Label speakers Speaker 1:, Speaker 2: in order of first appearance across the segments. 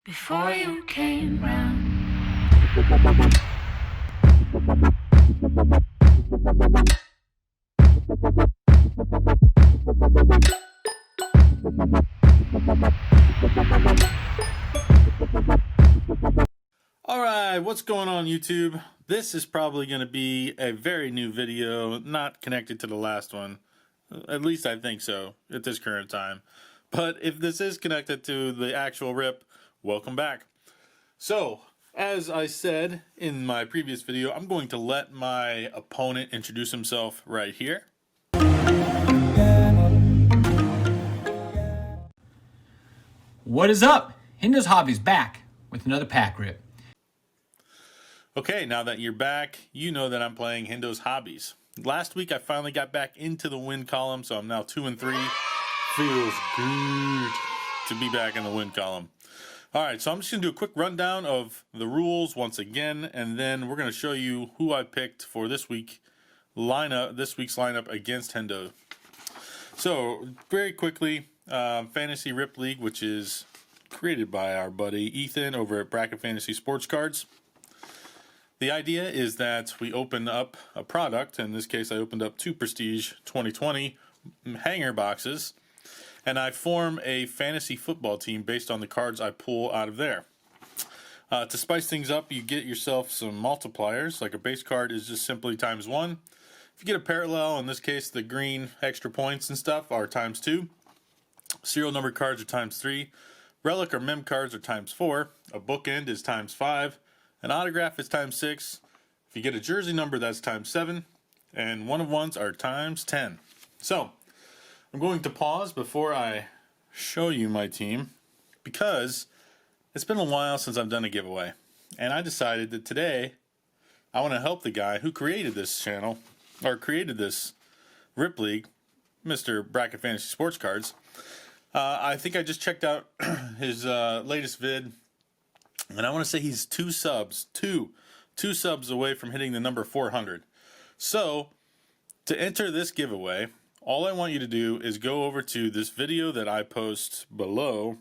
Speaker 1: before you came round.
Speaker 2: Alright, what's going on YouTube? This is probably going to be a very new video, not connected to the last one. At least I think so, at this current time. But if this is connected to the actual rip, welcome back. So, as I said in my previous video, I'm going to let my opponent introduce himself right here.
Speaker 3: What is up? Hendo's Hobbies back with another pack rip.
Speaker 2: Okay, now that you're back, you know that I'm playing Hendo's Hobbies. Last week I finally got back into the win column, so I'm now 2-3. Feels good to be back in the win column. Alright, so I'm just going to do a quick rundown of the rules once again, and then we're going to show you who I picked for this week's lineup against Hendo. So, very quickly, Fantasy Rip League, which is created by our buddy Ethan over at Bracket Fantasy Sports Cards. The idea is that we open up a product. In this case, I opened up 2 Prestige 2020 hanger boxes, and I form a fantasy football team based on the cards I pull out of there. To spice things up, you get yourself some multipliers. Like a base card is just simply ×1. If you get a parallel, in this case, the green extra points and stuff are ×2. Serial number cards are ×3. Relic or mem cards are ×4. A bookend is ×5. An autograph is ×6. If you get a jersey number, that's ×7. And one-of-ones are ×10. So, I'm going to pause before I show you my team because it's been a while since I've done a giveaway. And I decided that today I want to help the guy who created this channel, or created this Rip League, Mr. Bracket Fantasy Sports Cards. I think I just checked out his latest vid. And I want to say he's two subs away from hitting the number 400. So, to enter this giveaway, all I want you to do is go over to this video that I post below.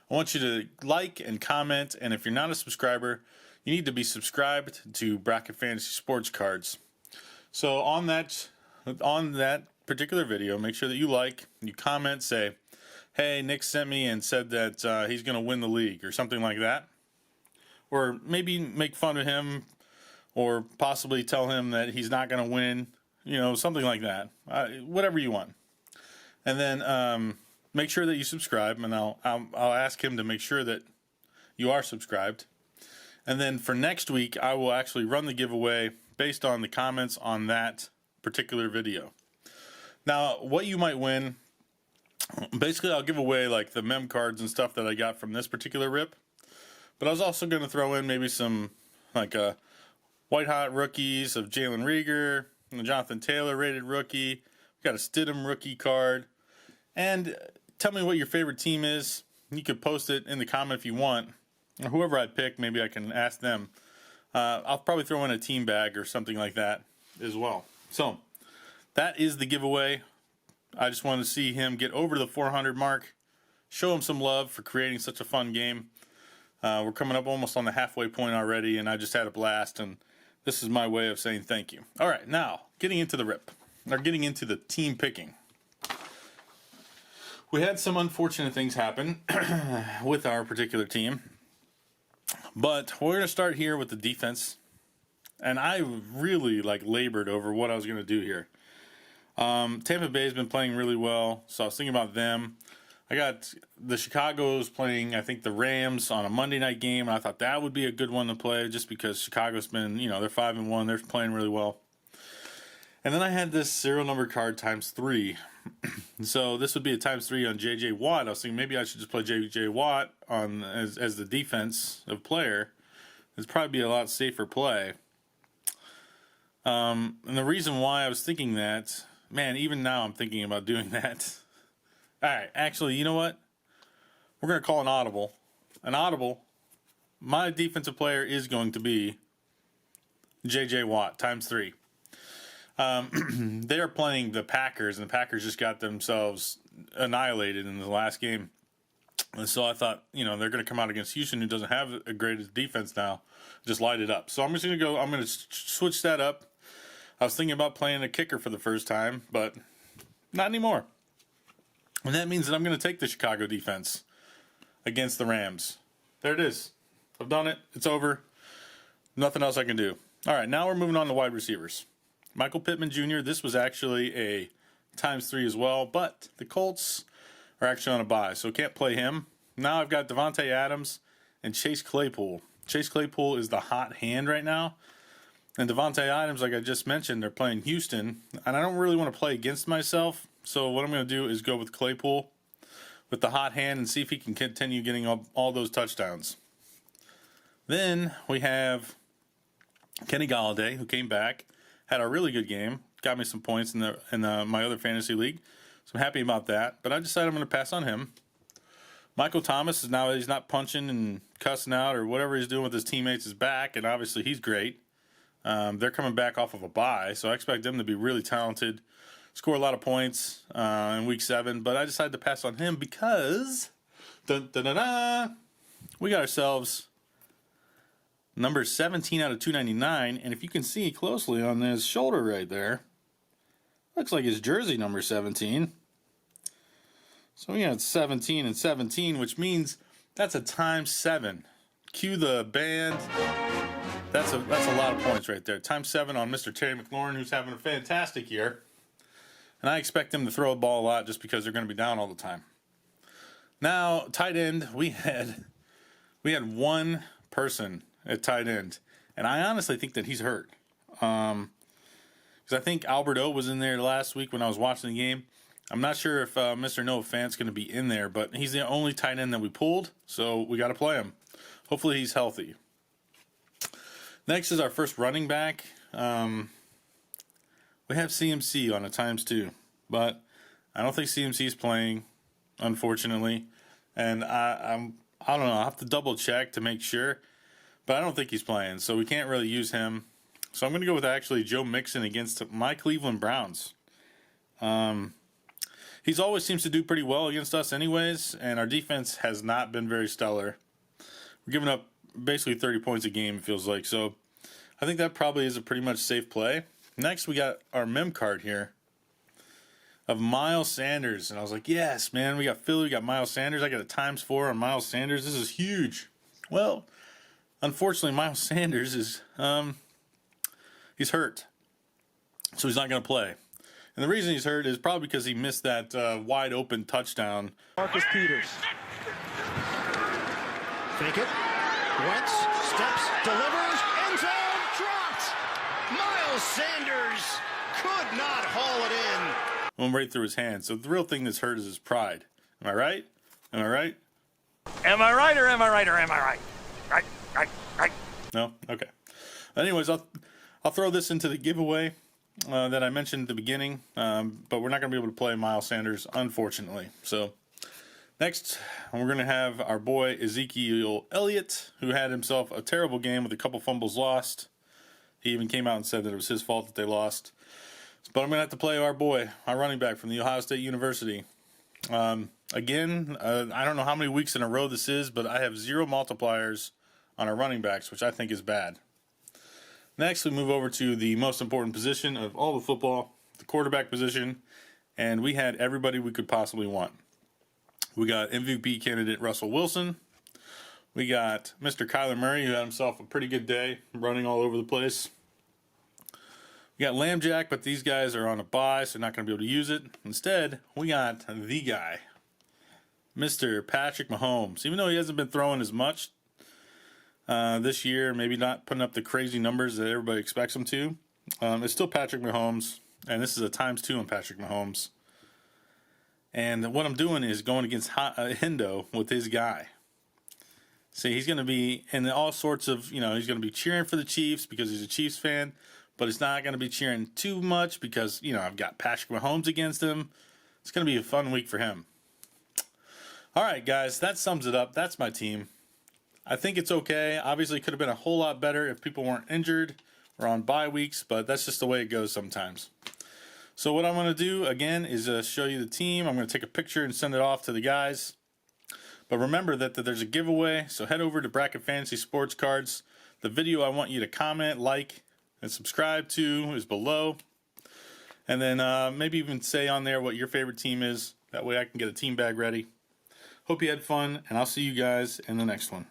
Speaker 2: I want you to like and comment, and if you're not a subscriber, you need to be subscribed to Bracket Fantasy Sports Cards. So on that particular video, make sure that you like, you comment, say, hey, Nick sent me and said that he's going to win the league, or something like that. Or maybe make fun of him, or possibly tell him that he's not going to win, you know, something like that. Whatever you want. And then make sure that you subscribe, and I'll ask him to make sure that you are subscribed. And then for next week, I will actually run the giveaway based on the comments on that particular video. Now, what you might win, basically I'll give away like the mem cards and stuff that I got from this particular rip. But I was also going to throw in maybe some like white hot rookies of Jalen Rieger, and the Jonathan Taylor rated rookie. We got a Stidham rookie card. And tell me what your favorite team is. You could post it in the comment if you want. Or whoever I pick, maybe I can ask them. I'll probably throw in a team bag or something like that as well. So that is the giveaway. I just wanted to see him get over the 400 mark. Show him some love for creating such a fun game. We're coming up almost on the halfway point already, and I just had a blast, and this is my way of saying thank you. All right, now, getting into the rip, or getting into the team picking. We had some unfortunate things happen with our particular team, but we're going to start here with the defense, and I really labored over what I was going to do here. Tampa Bay has been playing really well, so I was thinking about them. I got the Chicago's playing, I think, the Rams on a Monday night game, and I thought that would be a good one to play just because Chicago's been, you know, they're 5-1, they're playing really well. And then I had this serial number card ×3. So this would be a ×3 on J.J. Watt. I was thinking maybe I should just play J.J. Watt on as the defensive player. It'd probably be a lot safer play. And the reason why I was thinking that, man, even now I'm thinking about doing that. Alright, actually, you know what? We're going to call an audible. An audible, my defensive player is going to be J.J. Watt, ×3. They are playing the Packers, and the Packers just got themselves annihilated in the last game. And so I thought, they're going to come out against Houston, who doesn't have a great defense now, just light it up. So I'm just going to go, I'm going to switch that up. I was thinking about playing a kicker for the first time, but not anymore. And that means that I'm going to take the Chicago defense against the Rams. There it is. I've done it. It's over. Nothing else I can do. All right, now we're moving on to wide receivers. Michael Pittman Jr., this was actually a ×3 as well, but the Colts are actually on a bye, so can't play him. Now I've got Devontae Adams and Chase Claypool. Chase Claypool is the hot hand right now. And Devontae Adams, like I just mentioned, they're playing Houston. And I don't really want to play against myself. So what I'm going to do is go with Claypool with the hot hand and see if he can continue getting all those touchdowns. Then we have Kenny Golladay, who came back, had a really good game, got me some points in my other fantasy league. So I'm happy about that. But I decided I'm going to pass on him. Michael Thomas is now, he's not punching and cussing out or whatever he's doing with his teammates is back. And obviously he's great. They're coming back off of a bye, so I expect them to be really talented, score a lot of points in Week 7. But I decided to pass on him because we got ourselves number 17 out of 299. And if you can see closely on his shoulder right there, looks like his jersey number 17. So we got 17 and 17, which means that's a ×7. Cue the band. That's a lot of points right there. ×7 on Mr. Terry McLaurin, who's having a fantastic year. And I expect him to throw the ball a lot just because they're going to be down all the time. Now, tight end, we had one person at tight end. And I honestly think that he's hurt. Because I think Albert O was in there last week when I was watching the game. I'm not sure if Mr. Noah Fant's going to be in there, but he's the only tight end that we pulled. So we got to play him. Hopefully he's healthy. Next is our first running back. We have CMC on a ×2, but I don't think CMC is playing, unfortunately. And I don't know. I'll have to double check to make sure, but I don't think he's playing, so we can't really use him. So I'm going to go with actually Joe Mixon against my Cleveland Browns. He's always seems to do pretty well against us, anyways, and our defense has not been very stellar. We're giving up basically 30 points a game, it feels like. So I think that probably is a pretty much safe play. Next, we got our mem card here of Miles Sanders. And I was like, yes, man, we got Philly, we got Miles Sanders. I got a ×4 on Miles Sanders. This is huge. Well, unfortunately, Miles Sanders is he's hurt. So he's not going to play. And the reason he's hurt is probably because he missed that wide open touchdown.
Speaker 4: Marcus Peters. Fake it. Wentz steps, delivers, end zone, dropped. Miles Sanders could not haul it in.
Speaker 2: Went right through his hand. So the real thing that's hurt is his pride. Am I right? Am I right?
Speaker 4: Am I right or am I right or am I right? Right.
Speaker 2: No? Okay. Anyways, I'll throw this into the giveaway that I mentioned at the beginning, but we're not going to be able to play Miles Sanders, unfortunately. So next, we're going to have our boy Ezekiel Elliott, who had himself a terrible game with a couple fumbles lost. He even came out and said that it was his fault that they lost. But I'm going to have to play our boy, our running back from the Ohio State University. Again, I don't know how many weeks in a row this is, but I have 0 multipliers on our running backs, which I think is bad. Next, we move over to the most important position of all the football, the quarterback position, and we had everybody we could possibly want. We got MVP candidate Russell Wilson. We got Mr. Kyler Murray, who had himself a pretty good day, running all over the place. We got Lambjack, but these guys are on a bye, so not going to be able to use it. Instead, we got the guy, Mr. Patrick Mahomes. Even though he hasn't been throwing as much this year, maybe not putting up the crazy numbers that everybody expects him to, it's still Patrick Mahomes, and this is a ×2 on Patrick Mahomes. And what I'm doing is going against Hendo with his guy. See, he's going to be in all sorts of, he's going to be cheering for the Chiefs because he's a Chiefs fan, but he's not going to be cheering too much because, I've got Patrick Mahomes against him. It's going to be a fun week for him. All right, guys, that sums it up. That's my team. I think it's okay. Obviously, it could have been a whole lot better if people weren't injured or on bye weeks, but that's just the way it goes sometimes. So what I'm going to do, again, is show you the team. I'm going to take a picture and send it off to the guys. But remember that there's a giveaway, so head over to Bracket Fantasy Sports Cards. The video I want you to comment, like, and subscribe to is below. And then maybe even say on there what your favorite team is. That way I can get a team bag ready. Hope you had fun, and I'll see you guys in the next one.